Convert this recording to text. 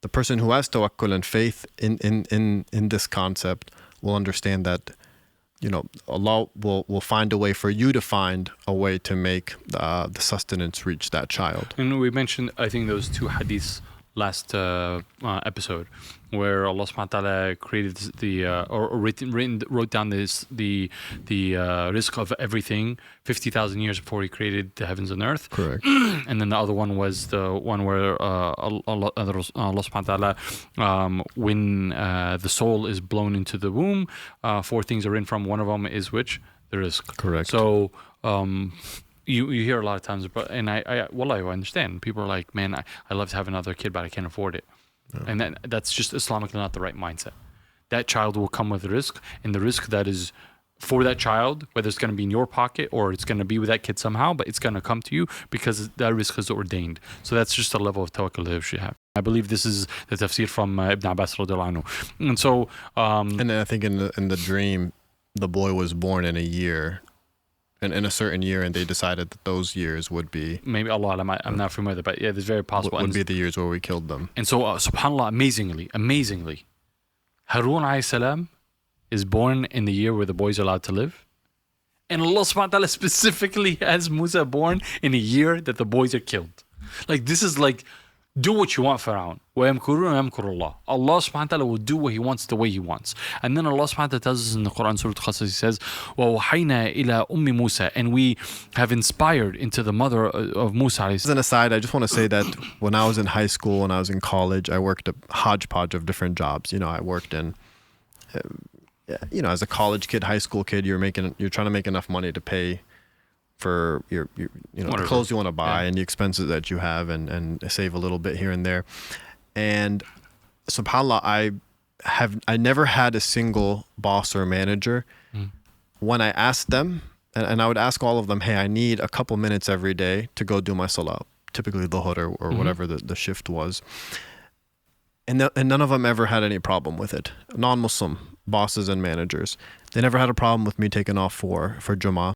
the person who has tawakkul and faith in this concept will understand that, Allah will find a way for you to find a way to make the sustenance reach that child. And we mentioned, I think, those two hadiths last episode, where Allah subhanahu wa ta'ala created wrote down the rizq of everything 50,000 years before He created the heavens and earth. Correct. And then the other one was the one where Allah subhanahu wa ta'ala, when the soul is blown into the womb, 4 things are in from. One of them is which? The rizq. Correct. So you hear a lot of times, and I understand. People are like, man, I love to have another kid, but I can't afford it. Yeah. And that's just Islamically not the right mindset. That child will come with risk, and the risk that is for that child, whether it's going to be in your pocket or it's going to be with that kid somehow, but it's going to come to you because that risk is ordained. So that's just a level of tawakkul that you should have. I believe this is the tafsir from Ibn Abbas radiallahu anhu. And so, and I think in the dream, the boy was born in a year. In a certain year, and they decided that those years would be... Maybe Allah Alam, I'm not familiar, but yeah, there's very possible. Would be the years where we killed them. And so, subhanAllah, amazingly, Harun alayhi salam is born in the year where the boys are allowed to live. And Allah subhanahu wa ta'ala specifically has Musa born in a year that the boys are killed. Like, this is like, do what you want, Pharaoh. وَيَمْكُرُونَ وَيَمْكُرُ اللَّهُ. Allah subhanahu wa ta'ala will do what He wants the way He wants. And then Allah subhanahu wa ta'ala tells us in the Quran, Surah Al-Qasas, He says, وَوَحَيْنَا إِلَىٰ أُمِّ مُوسَى. And we have inspired into the mother of Musa. As an aside, I just want to say that when I was in high school, when I was in college, I worked a hodgepodge of different jobs. I worked in, as a college kid, high school kid, you're trying to make enough money to pay for your the clothes you want to buy, and the expenses that you have, and save a little bit here and there. And subhanAllah, I never had a single boss or manager when I asked them, and I would ask all of them, hey, I need a couple minutes every day to go do my salah, typically dhuhr or whatever the shift was. And none of them ever had any problem with it. Non-Muslim bosses and managers, they never had a problem with me taking off for Jummah.